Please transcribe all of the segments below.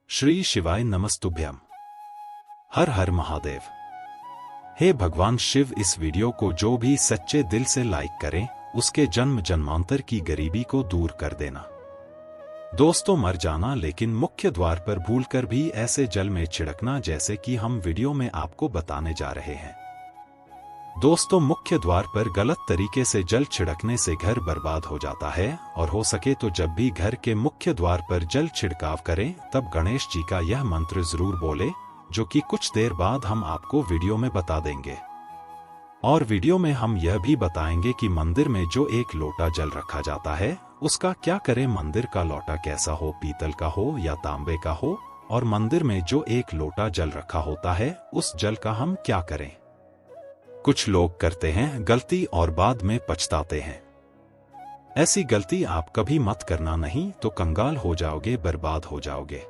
श्री शिवाय नमस्तुभ्यम। हर हर महादेव। हे भगवान शिव, इस वीडियो को जो भी सच्चे दिल से लाइक करें उसके जन्म जन्मांतर की गरीबी को दूर कर देना। दोस्तों, मर जाना लेकिन मुख्य द्वार पर भूलकर भी ऐसे जल में छिड़कना जैसे कि हम वीडियो में आपको बताने जा रहे हैं। दोस्तों, मुख्य द्वार पर गलत तरीके से जल छिड़कने से घर बर्बाद हो जाता है और हो सके तो जब भी घर के मुख्य द्वार पर जल छिड़काव करें तब गणेश जी का यह मंत्र जरूर बोले, जो कि कुछ देर बाद हम आपको वीडियो में बता देंगे। और वीडियो में हम यह भी बताएंगे कि मंदिर में जो एक लोटा जल रखा जाता है उसका क्या करें। मंदिर का लोटा कैसा हो, पीतल का हो या तांबे का हो, और मंदिर में जो एक लोटा जल रखा होता है उस जल का हम क्या करें। कुछ लोग करते हैं गलती और बाद में पछताते हैं। ऐसी गलती आप कभी मत करना, नहीं तो कंगाल हो जाओगे, बर्बाद हो जाओगे।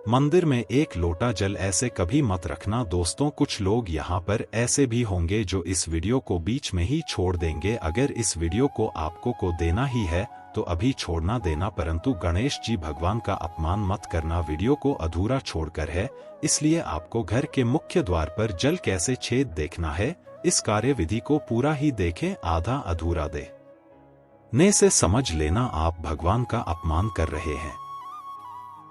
मंदिर में एक लोटा जल ऐसे कभी मत रखना। दोस्तों, कुछ लोग यहाँ पर ऐसे भी होंगे जो इस वीडियो को बीच में ही छोड़ देंगे। अगर इस वीडियो को आपको देना ही है तो अभी छोड़ना देना, परंतु गणेश जी भगवान का अपमान मत करना। वीडियो को अधूरा छोड़कर है, इसलिए आपको घर के मुख्य द्वार पर जल कैसे छेद देखना है। इस कार्यविधि को पूरा ही देखें, आधा अधूरा ने से समझ लेना आप भगवान का अपमान कर रहे हैं।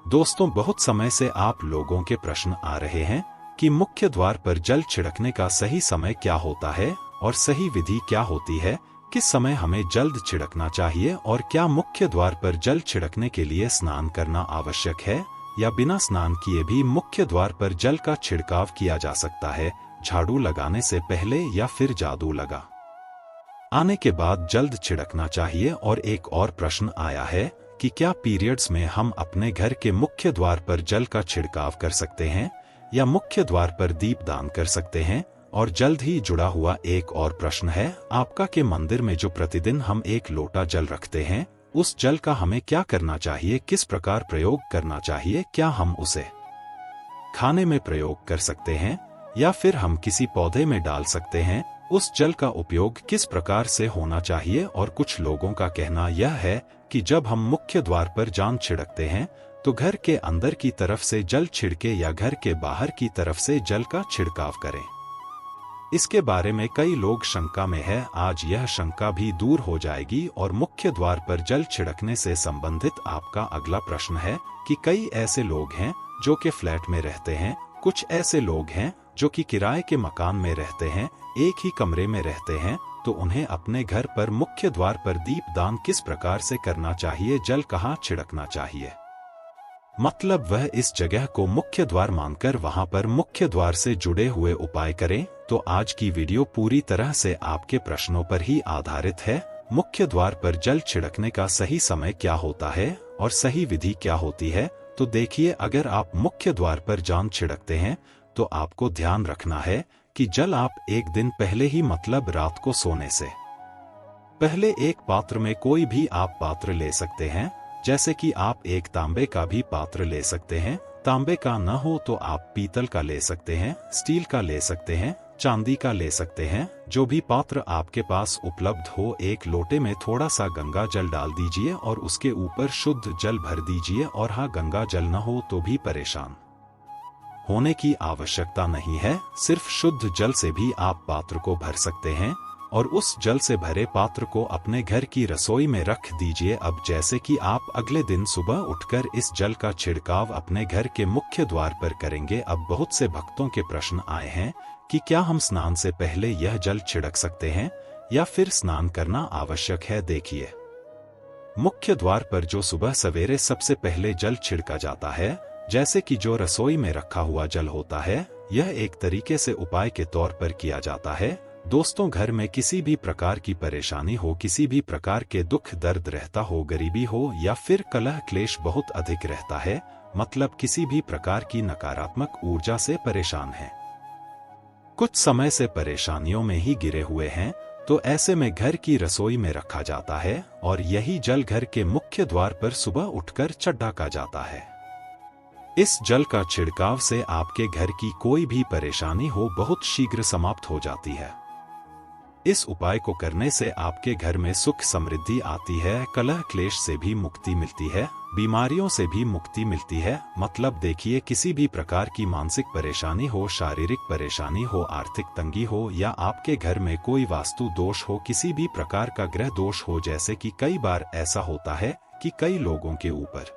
दोस्तों, बहुत समय से आप लोगों के प्रश्न आ रहे हैं कि मुख्य द्वार पर जल छिड़कने का सही समय क्या होता है और सही विधि क्या होती है, किस समय हमें जल्द छिड़कना चाहिए और क्या मुख्य द्वार पर जल छिड़कने के लिए स्नान करना आवश्यक है या बिना स्नान किए भी मुख्य द्वार पर जल का छिड़काव किया जा सकता है, झाड़ू लगाने से पहले या फिर जादू लगा आने के बाद जल्द छिड़कना चाहिए। और एक और प्रश्न आया है कि क्या पीरियड्स में हम अपने घर के मुख्य द्वार पर जल का छिड़काव कर सकते हैं या मुख्य द्वार पर दीपदान कर सकते हैं। और जल्द ही जुड़ा हुआ एक और प्रश्न है आपका कि मंदिर में जो प्रतिदिन हम एक लोटा जल रखते हैं उस जल का हमें क्या करना चाहिए, किस प्रकार प्रयोग करना चाहिए। क्या हम उसे खाने में प्रयोग कर सकते हैं या फिर हम किसी पौधे में डाल सकते हैं। उस जल का उपयोग किस प्रकार से होना चाहिए। और कुछ लोगों का कहना यह है कि जब हम मुख्य द्वार पर जल छिड़कते हैं तो घर के अंदर की तरफ से जल छिड़के या घर के बाहर की तरफ से जल का छिड़काव करें। इसके बारे में कई लोग शंका में है। आज यह शंका भी दूर हो जाएगी। और मुख्य द्वार पर जल छिड़कने से संबंधित आपका अगला प्रश्न है कि कई ऐसे लोग हैं जो कि फ्लैट में रहते हैं, कुछ ऐसे लोग हैं जो कि किराए के मकान में रहते हैं, एक ही कमरे में रहते हैं, तो उन्हें अपने घर पर मुख्य द्वार पर दीपदान किस प्रकार से करना चाहिए, जल कहाँ छिड़कना चाहिए। मतलब वह इस जगह को मुख्य द्वार मानकर वहां पर मुख्य द्वार से जुड़े हुए उपाय करें। तो आज की वीडियो पूरी तरह से आपके प्रश्नों पर ही आधारित है। मुख्य द्वार पर जल छिड़कने का सही समय क्या होता है और सही विधि क्या होती है। तो देखिए, अगर आप मुख्य द्वार पर जल छिड़कते हैं तो आपको ध्यान रखना है कि जल आप एक दिन पहले ही, मतलब रात को सोने से पहले, एक पात्र में कोई भी आप पात्र ले सकते हैं। जैसे कि आप एक तांबे का भी पात्र ले सकते हैं। तांबे का न हो तो आप पीतल का ले सकते हैं, स्टील का ले सकते हैं, चांदी का ले सकते हैं। जो भी पात्र आपके पास उपलब्ध हो, एक लोटे में थोड़ा सा गंगा जल डाल दीजिए और उसके ऊपर शुद्ध जल भर दीजिए। और हाँ, गंगा जल न हो तो भी परेशान होने की आवश्यकता नहीं है, सिर्फ शुद्ध जल से भी आप पात्र को भर सकते हैं। और उस जल से भरे पात्र को अपने घर की रसोई में रख दीजिए। अब जैसे कि आप अगले दिन सुबह उठकर इस जल का छिड़काव अपने घर के मुख्य द्वार पर करेंगे। अब बहुत से भक्तों के प्रश्न आए हैं कि क्या हम स्नान से पहले यह जल छिड़क सकते हैं या फिर स्नान करना आवश्यक है। देखिए, मुख्य द्वार पर जो सुबह सवेरे सबसे पहले जल छिड़का जाता है, जैसे कि जो रसोई में रखा हुआ जल होता है, यह एक तरीके से उपाय के तौर पर किया जाता है। दोस्तों, घर में किसी भी प्रकार की परेशानी हो, किसी भी प्रकार के दुख दर्द रहता हो, गरीबी हो या फिर कलह क्लेश बहुत अधिक रहता है, मतलब किसी भी प्रकार की नकारात्मक ऊर्जा से परेशान है, कुछ समय से परेशानियों में ही गिरे हुए हैं, तो ऐसे में घर की रसोई में रखा जाता है और यही जल घर के मुख्य द्वार पर सुबह उठकर चढ़ाया जाता है। इस जल का छिड़काव से आपके घर की कोई भी परेशानी हो बहुत शीघ्र समाप्त हो जाती है। इस उपाय को करने से आपके घर में सुख समृद्धि आती है, कलह क्लेश से भी मुक्ति मिलती है। बीमारियों से भी मुक्ति मिलती है। मतलब देखिए, किसी भी प्रकार की मानसिक परेशानी हो, शारीरिक परेशानी हो, आर्थिक तंगी हो, या आपके घर में कोई वास्तु दोष हो, किसी भी प्रकार का ग्रह दोष हो, जैसे कि कई बार ऐसा होता है कि कई लोगों के ऊपर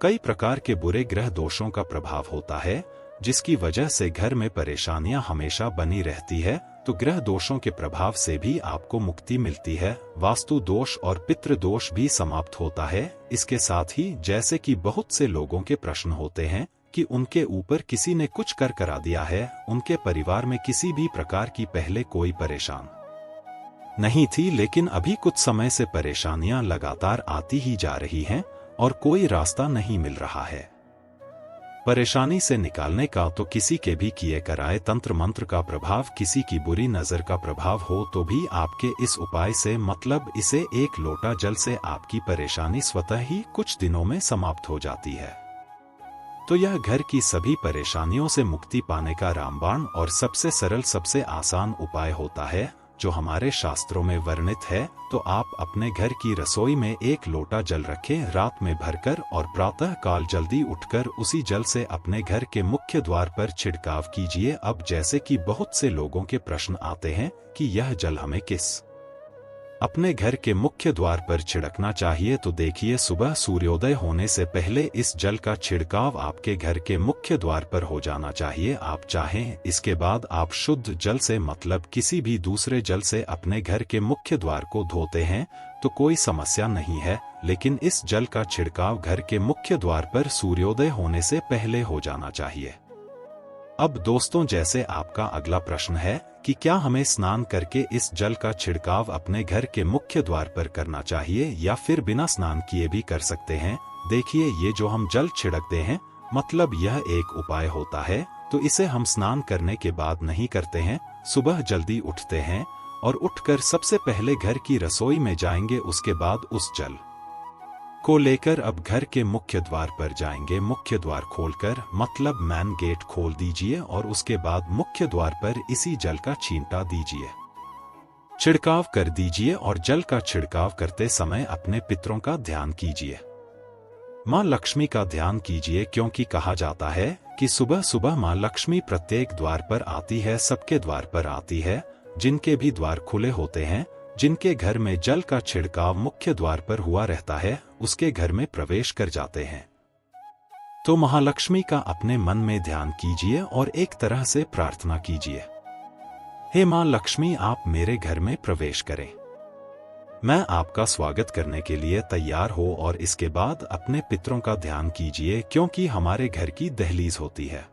कई प्रकार के बुरे ग्रह दोषों का प्रभाव होता है, जिसकी वजह से घर में परेशानियां हमेशा बनी रहती है। तो ग्रह दोषों के प्रभाव से भी आपको मुक्ति मिलती है। वास्तु दोष और पितृ दोष भी समाप्त होता है। इसके साथ ही जैसे कि बहुत से लोगों के प्रश्न होते हैं कि उनके ऊपर किसी ने कुछ कर करा दिया है, उनके परिवार में किसी भी प्रकार की पहले कोई परेशान नहीं थी, लेकिन अभी कुछ समय से परेशानियां लगातार आती ही जा रही हैं और कोई रास्ता नहीं मिल रहा है। परेशानी से निकालने का तो किसी के भी किए कराए तंत्र मंत्र का प्रभाव, किसी की बुरी नजर का प्रभाव हो तो भी आपके इस उपाय से, मतलब इसे एक लोटा जल से, आपकी परेशानी स्वतः ही कुछ दिनों में समाप्त हो जाती है। तो यह घर की सभी परेशानियों से मुक्ति पाने का रामबाण और सबसे सरल, सबसे आसान उपाय होता है, जो हमारे शास्त्रों में वर्णित है। तो आप अपने घर की रसोई में एक लोटा जल रखें, रात में भरकर, और प्रातः काल जल्दी उठकर उसी जल से अपने घर के मुख्य द्वार पर छिड़काव कीजिए। अब जैसे कि बहुत से लोगों के प्रश्न आते हैं कि यह जल हमें किस अपने घर के मुख्य द्वार पर छिड़कना चाहिए, तो देखिए, सुबह सूर्योदय होने से पहले इस जल का छिड़काव आपके घर के मुख्य द्वार पर हो जाना चाहिए। आप चाहें इसके बाद आप शुद्ध जल से, मतलब किसी भी दूसरे जल से अपने घर के मुख्य द्वार को धोते हैं तो कोई समस्या नहीं है, लेकिन इस जल का छिड़काव घर के मुख्य द्वार पर सूर्योदय होने से पहले हो जाना चाहिए। अब दोस्तों, जैसे आपका अगला प्रश्न है कि क्या हमें स्नान करके इस जल का छिड़काव अपने घर के मुख्य द्वार पर करना चाहिए या फिर बिना स्नान किए भी कर सकते हैं। देखिए, ये जो हम जल छिड़कते हैं, मतलब यह एक उपाय होता है, तो इसे हम स्नान करने के बाद नहीं करते हैं। सुबह जल्दी उठते हैं और उठकर सबसे पहले घर की रसोई में जाएंगे, उसके बाद उस जल को लेकर अब घर के मुख्य द्वार पर जाएंगे। मुख्य द्वार खोलकर, मतलब मैन गेट खोल दीजिए, और उसके बाद मुख्य द्वार पर इसी जल का छींटा दीजिए, छिड़काव कर दीजिए, और जल का छिड़काव करते समय अपने पितरों का ध्यान कीजिए, मां लक्ष्मी का ध्यान कीजिए, क्योंकि कहा जाता है कि सुबह सुबह मां लक्ष्मी प्रत्येक द्वार पर आती है, सबके द्वार पर आती है। जिनके भी द्वार खुले होते हैं, जिनके घर में जल का छिड़काव मुख्य द्वार पर हुआ रहता है, उसके घर में प्रवेश कर जाते हैं। तो महालक्ष्मी का अपने मन में ध्यान कीजिए और एक तरह से प्रार्थना कीजिए, हे मां लक्ष्मी, आप मेरे घर में प्रवेश करें, मैं आपका स्वागत करने के लिए तैयार हो। और इसके बाद अपने पितरों का ध्यान कीजिए, क्योंकि हमारे घर की दहलीज होती है,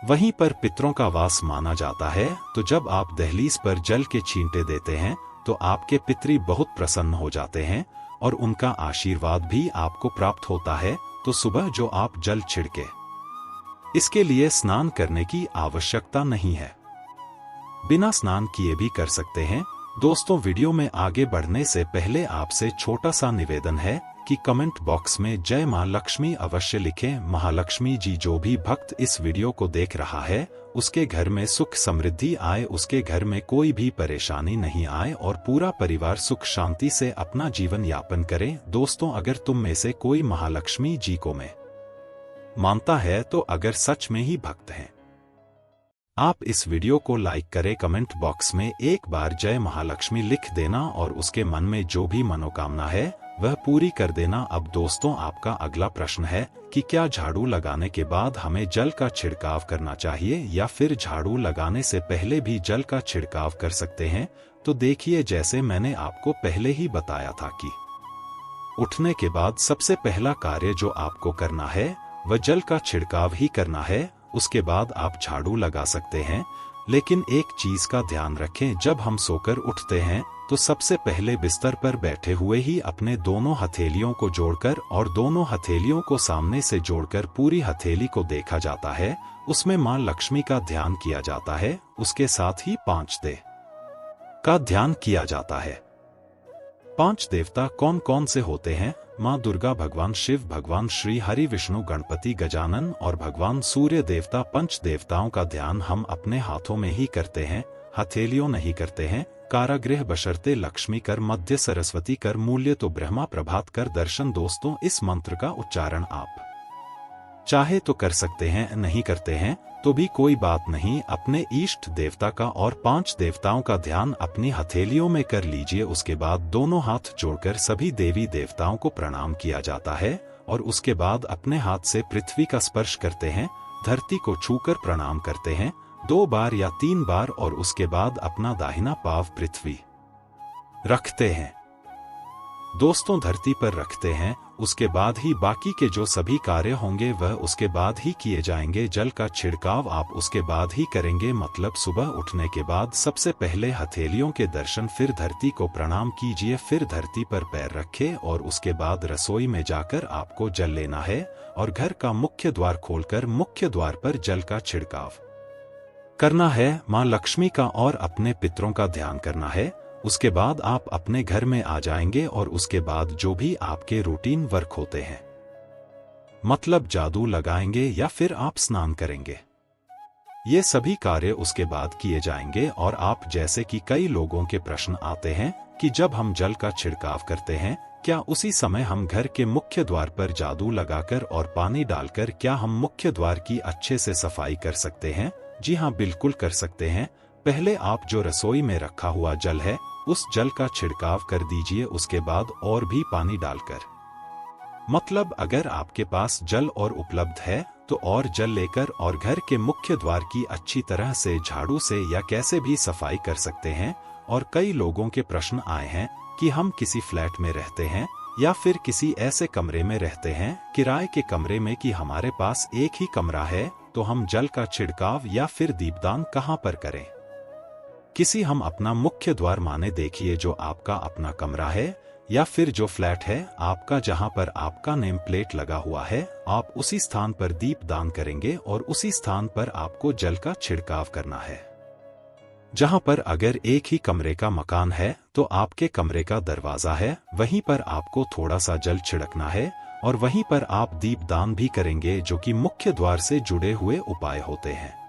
वहीं पर पितरों का वास माना जाता है। तो जब आप दहलीज पर जल के छींटे देते हैं तो आपके पितरी बहुत प्रसन्न हो जाते हैं और उनका आशीर्वाद भी आपको प्राप्त होता है। तो सुबह जो आप जल छिड़के, इसके लिए स्नान करने की आवश्यकता नहीं है, बिना स्नान किए भी कर सकते हैं। दोस्तों, वीडियो में आगे बढ़ने से पहले आपसे छोटा सा निवेदन है कि कमेंट बॉक्स में जय मां लक्ष्मी अवश्य लिखें। महालक्ष्मी जी, जो भी भक्त इस वीडियो को देख रहा है, उसके घर में सुख समृद्धि आए, उसके घर में कोई भी परेशानी नहीं आए और पूरा परिवार सुख शांति से अपना जीवन यापन करे। दोस्तों, अगर तुम में से कोई महालक्ष्मी जी को मैं मानता है, तो अगर सच में ही भक्त हैं, आप इस वीडियो को लाइक करें, कमेंट बॉक्स में एक बार जय महालक्ष्मी लिख देना और उसके मन में जो भी मनोकामना है वह पूरी कर देना। अब दोस्तों, आपका अगला प्रश्न है कि क्या झाड़ू लगाने के बाद हमें जल का छिड़काव करना चाहिए या फिर झाड़ू लगाने से पहले भी जल का छिड़काव कर सकते हैं। तो देखिए, जैसे मैंने आपको पहले ही बताया था कि उठने के बाद सबसे पहला कार्य जो आपको करना है वह जल का छिड़काव ही करना है। उसके बाद आप झाड़ू लगा सकते हैं, लेकिन एक चीज का ध्यान रखें, जब हम सोकर उठते हैं तो सबसे पहले बिस्तर पर बैठे हुए ही अपने दोनों हथेलियों को जोड़कर और दोनों हथेलियों को सामने से जोड़कर पूरी हथेली को देखा जाता है, उसमें मां लक्ष्मी का ध्यान किया जाता है। उसके साथ ही 5 देव का ध्यान किया जाता है। 5 देवता कौन कौन से होते हैं? मां दुर्गा, भगवान शिव, भगवान श्री हरि, विष्णु, गणपति, गजानन और भगवान सूर्य देवता। 5 देवताओं का ध्यान हम अपने हाथों में ही करते हैं, हथेलियों नहीं करते हैं। कारागृह बशर्ते लक्ष्मी कर मध्य सरस्वती कर मूल्य तो ब्रह्मा प्रभात कर दर्शन। दोस्तों, इस मंत्र का उच्चारण आप चाहे तो कर सकते हैं, नहीं करते हैं तो भी कोई बात नहीं। अपने इष्ट देवता का और 5 देवताओं का ध्यान अपनी हथेलियों में कर लीजिए। उसके बाद दोनों हाथ जोड़कर सभी देवी देवताओं को प्रणाम किया जाता है और उसके बाद अपने हाथ से पृथ्वी का स्पर्श करते हैं, धरती को छूकर प्रणाम करते हैं 2 बार या 3 बार और उसके बाद अपना दाहिना पांव पृथ्वी रखते हैं। दोस्तों, धरती पर रखते हैं, उसके बाद ही बाकी के जो सभी कार्य होंगे वह उसके बाद ही किए जाएंगे। जल का छिड़काव आप उसके बाद ही करेंगे, मतलब सुबह उठने के बाद सबसे पहले हथेलियों के दर्शन, फिर धरती को प्रणाम कीजिए, फिर धरती पर पैर रखें और उसके बाद रसोई में जाकर आपको जल लेना है और घर का मुख्य द्वार खोलकर मुख्य द्वार पर जल का छिड़काव करना है, मां लक्ष्मी का और अपने पितरों का ध्यान करना है। उसके बाद आप अपने घर में आ जाएंगे और उसके बाद जो भी आपके रूटीन वर्क होते हैं, मतलब जादू लगाएंगे या फिर आप स्नान करेंगे, ये सभी कार्य उसके बाद किए जाएंगे। और आप जैसे कि कई लोगों के प्रश्न आते हैं कि जब हम जल का छिड़काव करते हैं क्या उसी समय हम घर के मुख्य द्वार पर जादू लगाकर और पानी डालकर क्या हम मुख्य द्वार की अच्छे से सफाई कर सकते हैं? जी हाँ, बिल्कुल कर सकते हैं। पहले आप जो रसोई में रखा हुआ जल है उस जल का छिड़काव कर दीजिए, उसके बाद और भी पानी डालकर, मतलब अगर आपके पास जल और उपलब्ध है तो और जल लेकर और घर के मुख्य द्वार की अच्छी तरह से झाड़ू से या कैसे भी सफाई कर सकते हैं। और कई लोगों के प्रश्न आए हैं कि हम किसी फ्लैट में रहते हैं या फिर किसी ऐसे कमरे में रहते हैं किराए के कमरे में कि हमारे पास एक ही कमरा है, तो हम जल का छिड़काव या फिर दीपदान कहां पर करें? किसी हम अपना मुख्य द्वार माने देखिए जो आपका अपना कमरा है या फिर जो फ्लैट है आपका जहां पर आपका नेम प्लेट लगा हुआ है, आप उसी स्थान पर दीप दान करेंगे और उसी स्थान पर आपको जल का छिड़काव करना है। जहां पर अगर एक ही कमरे का मकान है तो आपके कमरे का दरवाजा है, वहीं पर आपको थोड़ा सा जल छिड़कना है और वहीं पर आप दीप दान भी करेंगे, जो कि मुख्य द्वार से जुड़े हुए उपाय होते हैं।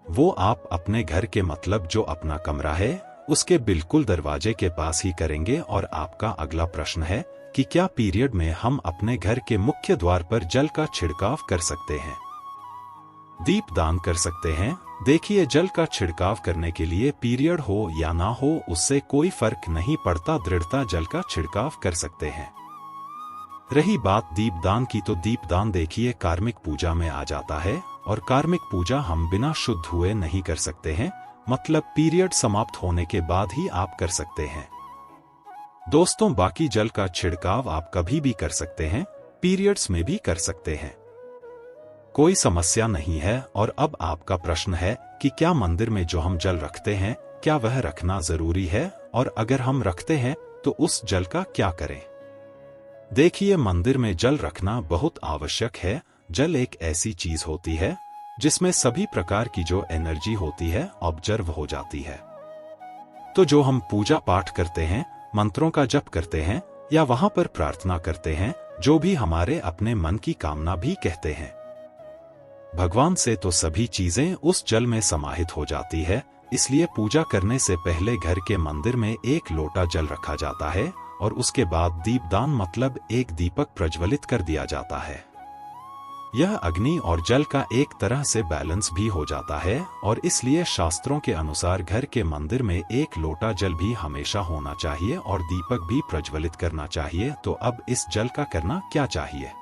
वो आप अपने घर के मतलब जो अपना कमरा है उसके बिल्कुल दरवाजे के पास ही करेंगे। और आपका अगला प्रश्न है कि क्या पीरियड में हम अपने घर के मुख्य द्वार पर जल का छिड़काव कर सकते हैं, दीप दान कर सकते हैं? देखिए, जल का छिड़काव करने के लिए पीरियड हो या ना हो उससे कोई फर्क नहीं पड़ता, दृढ़ता जल का छिड़काव कर सकते हैं। रही बात दीपदान की, तो दीपदान देखिए कार्मिक पूजा में आ जाता है और कार्मिक पूजा हम बिना शुद्ध हुए नहीं कर सकते हैं, मतलब पीरियड समाप्त होने के बाद ही आप कर सकते हैं। दोस्तों, बाकी जल का छिड़काव आप कभी भी कर सकते हैं, पीरियड्स में भी कर सकते हैं, कोई समस्या नहीं है। और अब आपका प्रश्न है कि क्या मंदिर में जो हम जल रखते हैं क्या वह रखना जरूरी है, और अगर हम रखते हैं तो उस जल का क्या करें? देखिए, मंदिर में जल रखना बहुत आवश्यक है। जल एक ऐसी चीज होती है जिसमें सभी प्रकार की जो एनर्जी होती है ऑब्जर्व हो जाती है। तो जो हम पूजा पाठ करते हैं, मंत्रों का जप करते हैं या वहां पर प्रार्थना करते हैं, जो भी हमारे अपने मन की कामना भी कहते हैं भगवान से, तो सभी चीजें उस जल में समाहित हो जाती है। इसलिए पूजा करने से पहले घर के मंदिर में एक लोटा जल रखा जाता है और उसके बाद दीपदान मतलब एक दीपक प्रज्वलित कर दिया जाता है। यह अग्नि और जल का एक तरह से बैलेंस भी हो जाता है और इसलिए शास्त्रों के अनुसार घर के मंदिर में एक लोटा जल भी हमेशा होना चाहिए और दीपक भी प्रज्वलित करना चाहिए। तो अब इस जल का करना क्या चाहिए?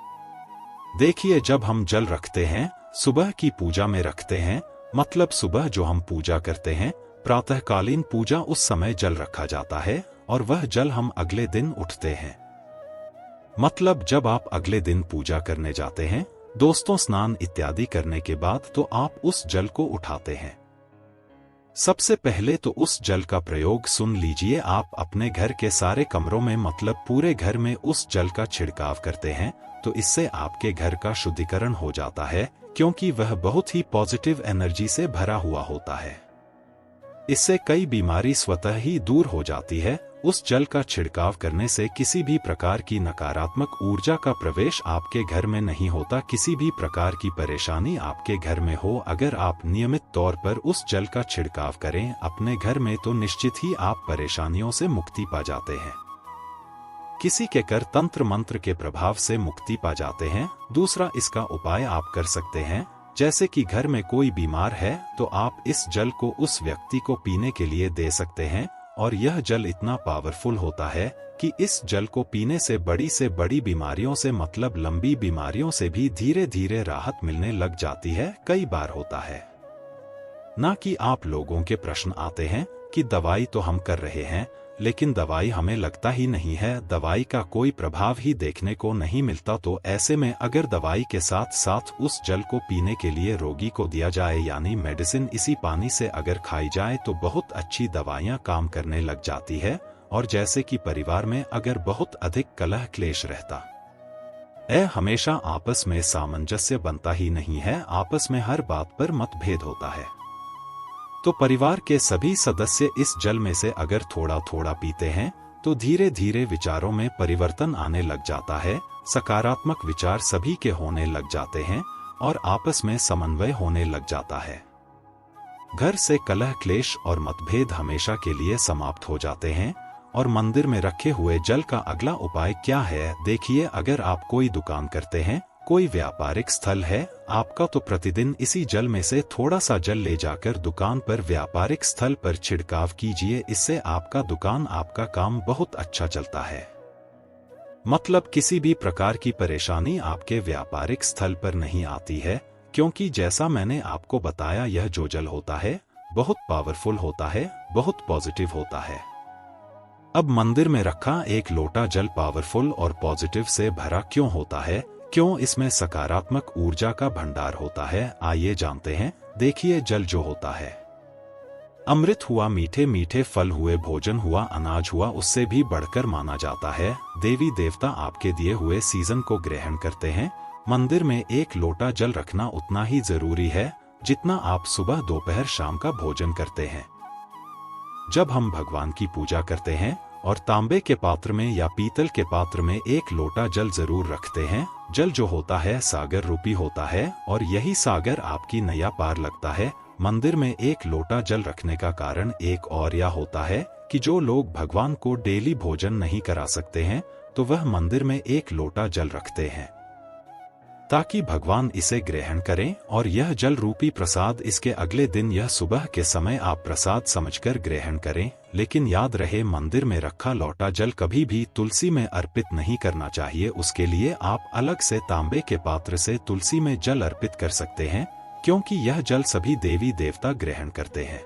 देखिए, जब हम जल रखते हैं सुबह की पूजा में रखते हैं, मतलब सुबह जो हम पूजा करते हैं प्रातःकालीन पूजा, उस समय जल रखा जाता है और वह जल हम अगले दिन उठते हैं, मतलब जब आप अगले दिन पूजा करने जाते हैं दोस्तों, स्नान इत्यादि करने के बाद, तो आप उस जल को उठाते हैं। सबसे पहले तो उस जल का प्रयोग सुन लीजिए, आप अपने घर के सारे कमरों में मतलब पूरे घर में उस जल का छिड़काव करते हैं, तो इससे आपके घर का शुद्धिकरण हो जाता है, क्योंकि वह बहुत ही पॉजिटिव एनर्जी से भरा हुआ होता है। इससे कई बीमारी स्वतः ही दूर हो जाती है। उस जल का छिड़काव करने से किसी भी प्रकार की नकारात्मक ऊर्जा का प्रवेश आपके घर में नहीं होता। किसी भी प्रकार की परेशानी आपके घर में हो, अगर आप नियमित तौर पर उस जल का छिड़काव करें अपने घर में, तो निश्चित ही आप परेशानियों से मुक्ति पा जाते हैं। किसी के कर तंत्र मंत्र के प्रभाव से मुक्ति पा जाते हैं। दूसरा इसका उपाय आप कर सकते हैं, जैसे कि घर में कोई बीमार है तो आप इस जल को उस व्यक्ति को पीने के लिए दे सकते हैं, और यह जल इतना पावरफुल होता है कि इस जल को पीने से बड़ी बीमारियों से, मतलब लंबी बीमारियों से भी धीरे धीरे राहत मिलने लग जाती है। कई बार होता है ना कि आप लोगों के प्रश्न आते हैं कि दवाई तो हम कर रहे हैं लेकिन दवाई हमें लगता ही नहीं है, दवाई का कोई प्रभाव ही देखने को नहीं मिलता। तो ऐसे में अगर दवाई के साथ साथ उस जल को पीने के लिए रोगी को दिया जाए, यानी मेडिसिन इसी पानी से अगर खाई जाए, तो बहुत अच्छी दवाइयां काम करने लग जाती है। और जैसे कि परिवार में अगर बहुत अधिक कलह क्लेश रहता हमेशा आपस में सामंजस्य बनता ही नहीं है, आपस में हर बात पर मतभेद होता है, तो परिवार के सभी सदस्य इस जल में से अगर थोड़ा थोड़ा पीते हैं तो धीरे धीरे विचारों में परिवर्तन आने लग जाता है, सकारात्मक विचार सभी के होने लग जाते हैं और आपस में समन्वय होने लग जाता है। घर से कलह क्लेश और मतभेद हमेशा के लिए समाप्त हो जाते हैं। और मंदिर में रखे हुए जल का अगला उपाय क्या है, देखिए, अगर आप कोई दुकान करते हैं, कोई व्यापारिक स्थल है आपका, तो प्रतिदिन इसी जल में से थोड़ा सा जल ले जाकर दुकान पर, व्यापारिक स्थल पर छिड़काव कीजिए। इससे आपका दुकान, आपका काम बहुत अच्छा चलता है। मतलब किसी भी प्रकार की परेशानी आपके व्यापारिक स्थल पर नहीं आती है, क्योंकि जैसा मैंने आपको बताया, यह जो जल होता है बहुत पावरफुल होता है, बहुत पॉजिटिव होता है। अब मंदिर में रखा एक लोटा जल पावरफुल और पॉजिटिव से भरा क्यों होता है, क्यों इसमें सकारात्मक ऊर्जा का भंडार होता है, आइए जानते हैं। देखिए, जल जो होता है अमृत हुआ, मीठे मीठे फल हुए, भोजन हुआ, अनाज हुआ, उससे भी बढ़कर माना जाता है। देवी देवता आपके दिए हुए सीजन को ग्रहण करते हैं। मंदिर में एक लोटा जल रखना उतना ही जरूरी है जितना आप सुबह दोपहर शाम का भोजन करते हैं। जब हम भगवान की पूजा करते हैं और तांबे के पात्र में या पीतल के पात्र में एक लोटा जल जरूर रखते हैं। जल जो होता है सागर रूपी होता है और यही सागर आपकी नैया पार लगता है। मंदिर में एक लोटा जल रखने का कारण एक और यह होता है कि जो लोग भगवान को डेली भोजन नहीं करा सकते हैं, तो वह मंदिर में एक लोटा जल रखते हैं ताकि भगवान इसे ग्रहण करें। और यह जल रूपी प्रसाद इसके अगले दिन यह सुबह के समय आप प्रसाद समझकर ग्रहण करें। लेकिन याद रहे, मंदिर में रखा लोटा जल कभी भी तुलसी में अर्पित नहीं करना चाहिए। उसके लिए आप अलग से तांबे के पात्र से तुलसी में जल अर्पित कर सकते हैं, क्योंकि यह जल सभी देवी देवता ग्रहण करते हैं,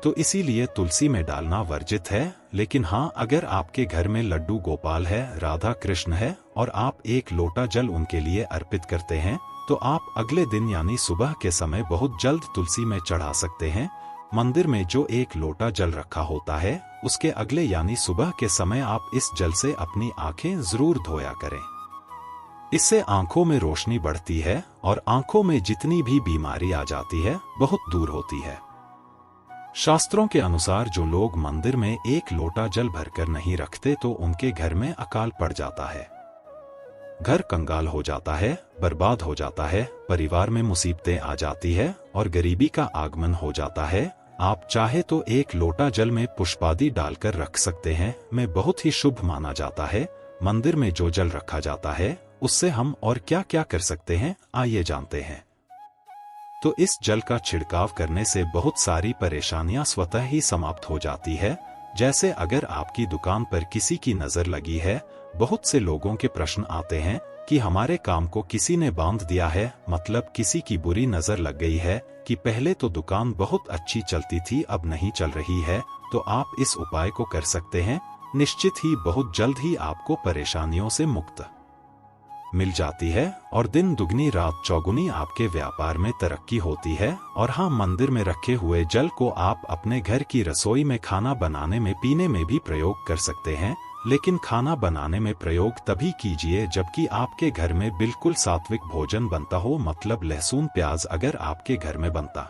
तो इसीलिए तुलसी में डालना वर्जित है। लेकिन हाँ, अगर आपके घर में लड्डू गोपाल है, राधा कृष्ण है और आप एक लोटा जल उनके लिए अर्पित करते हैं, तो आप अगले दिन यानी सुबह के समय बहुत जल्द तुलसी में चढ़ा सकते हैं। मंदिर में जो एक लोटा जल रखा होता है, उसके अगले यानी सुबह के समय आप इस जल से अपनी आंखें जरूर धोया करें। इससे आंखों में रोशनी बढ़ती है और आंखों में जितनी भी बीमारी आ जाती है बहुत दूर होती है। शास्त्रों के अनुसार जो लोग मंदिर में एक लोटा जल भरकर नहीं रखते, तो उनके घर में अकाल पड़ जाता है, घर कंगाल हो जाता है, बर्बाद हो जाता है, परिवार में मुसीबतें आ जाती है और गरीबी का आगमन हो जाता है। आप चाहे तो एक लोटा जल में पुष्पादि डालकर रख सकते हैं, में बहुत ही शुभ माना जाता है। मंदिर में जो जल रखा जाता है उससे हम और क्या क्या कर सकते हैं, आइए जानते हैं। तो इस जल का छिड़काव करने से बहुत सारी परेशानियां स्वतः ही समाप्त हो जाती है। जैसे अगर आपकी दुकान पर किसी की नजर लगी है, बहुत से लोगों के प्रश्न आते हैं कि हमारे काम को किसी ने बांध दिया है, मतलब किसी की बुरी नजर लग गई है कि पहले तो दुकान बहुत अच्छी चलती थी अब नहीं चल रही है। तो आप इस उपाय को कर सकते हैं, निश्चित ही बहुत जल्द ही आपको परेशानियों से मुक्त मिल जाती है और दिन दुगनी रात चौगुनी आपके व्यापार में तरक्की होती है। और हाँ, मंदिर में रखे हुए जल को आप अपने घर की रसोई में खाना बनाने में, पीने में भी प्रयोग कर सकते हैं। लेकिन खाना बनाने में प्रयोग तभी कीजिए जबकि आपके घर में बिल्कुल सात्विक भोजन बनता हो, मतलब लहसुन प्याज अगर आपके घर में बनता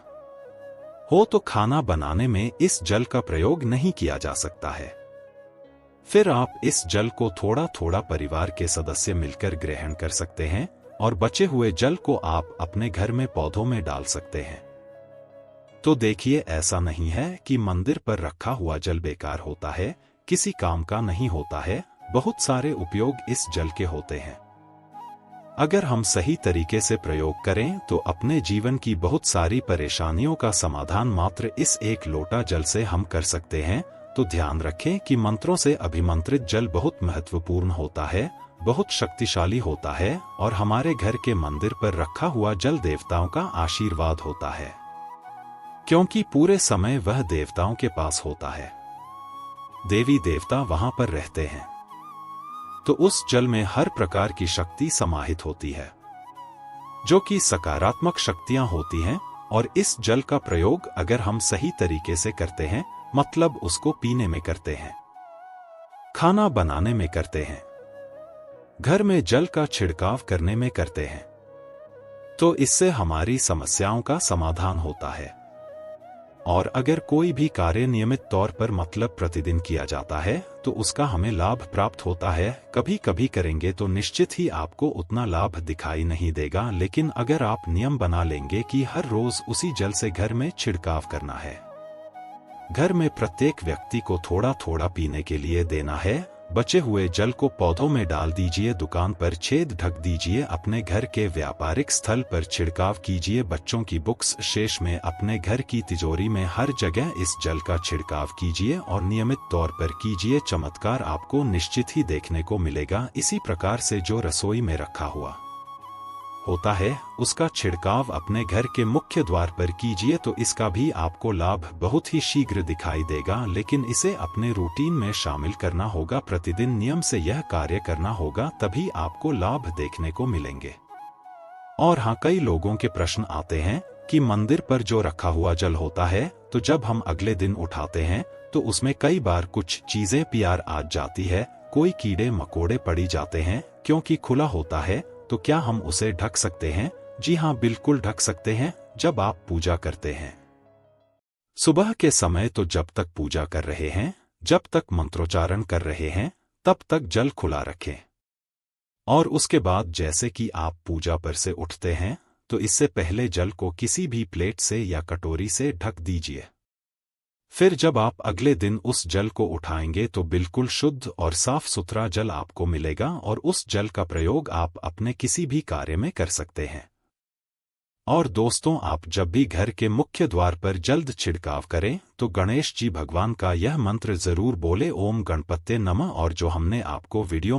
हो तो खाना बनाने में इस जल का प्रयोग नहीं किया जा सकता है। फिर आप इस जल को थोड़ा थोड़ा परिवार के सदस्य मिलकर ग्रहण कर सकते हैं और बचे हुए जल को आप अपने घर में पौधों में डाल सकते हैं। तो देखिए, ऐसा नहीं है कि मंदिर पर रखा हुआ जल बेकार होता है, किसी काम का नहीं होता है। बहुत सारे उपयोग इस जल के होते हैं। अगर हम सही तरीके से प्रयोग करें तो अपने जीवन की बहुत सारी परेशानियों का समाधान मात्र इस एक लोटा जल से हम कर सकते हैं। तो ध्यान रखें कि मंत्रों से अभिमंत्रित जल बहुत महत्वपूर्ण होता है, बहुत शक्तिशाली होता है और हमारे घर के मंदिर पर रखा हुआ जल देवताओं का आशीर्वाद होता है, क्योंकि पूरे समय वह देवताओं के पास होता है। देवी देवता वहां पर रहते हैं, तो उस जल में हर प्रकार की शक्ति समाहित होती है, जो कि सकारात्मक शक्तियां होती हैं। और इस जल का प्रयोग अगर हम सही तरीके से करते हैं, मतलब उसको पीने में करते हैं, खाना बनाने में करते हैं, घर में जल का छिड़काव करने में करते हैं, तो इससे हमारी समस्याओं का समाधान होता है। और अगर कोई भी कार्य नियमित तौर पर मतलब प्रतिदिन किया जाता है तो उसका हमें लाभ प्राप्त होता है। कभी कभी करेंगे तो निश्चित ही आपको उतना लाभ दिखाई नहीं देगा, लेकिन अगर आप नियम बना लेंगे कि हर रोज उसी जल से घर में छिड़काव करना है, घर में प्रत्येक व्यक्ति को थोड़ा थोड़ा पीने के लिए देना है, बचे हुए जल को पौधों में डाल दीजिए, दुकान पर छेद ढक दीजिए, अपने घर के व्यापारिक स्थल पर छिड़काव कीजिए, बच्चों की बुक्स शेष में, अपने घर की तिजोरी में, हर जगह इस जल का छिड़काव कीजिए और नियमित तौर पर कीजिए। चमत्कार आपको निश्चित ही देखने को मिलेगा। इसी प्रकार से जो रसोई में रखा हुआ होता है उसका छिड़काव अपने घर के मुख्य द्वार पर कीजिए, तो इसका भी आपको लाभ बहुत ही शीघ्र दिखाई देगा। लेकिन इसे अपने रूटीन में शामिल करना होगा, प्रतिदिन नियम से यह कार्य करना होगा, तभी आपको लाभ देखने को मिलेंगे। और हाँ, कई लोगों के प्रश्न आते हैं कि मंदिर पर जो रखा हुआ जल होता है, तो जब हम अगले दिन उठाते हैं तो उसमें कई बार कुछ चीजें प्यार आ जाती है, कोई कीड़े मकोड़े पड़ी जाते हैं, क्योंकि खुला होता है। तो क्या हम उसे ढक सकते हैं? जी हाँ, बिल्कुल ढक सकते हैं। जब आप पूजा करते हैं सुबह के समय, तो जब तक पूजा कर रहे हैं, जब तक मंत्रोच्चारण कर रहे हैं, तब तक जल खुला रखें। और उसके बाद जैसे कि आप पूजा पर से उठते हैं, तो इससे पहले जल को किसी भी प्लेट से या कटोरी से ढक दीजिए। फिर जब आप अगले दिन उस जल को उठाएंगे तो बिल्कुल शुद्ध और साफ सुथरा जल आपको मिलेगा और उस जल का प्रयोग आप अपने किसी भी कार्य में कर सकते हैं। और दोस्तों, आप जब भी घर के मुख्य द्वार पर जल्द छिड़काव करें तो गणेश जी भगवान का यह मंत्र जरूर बोले, ओम गणपते नमः। और जो हमने आपको वीडियो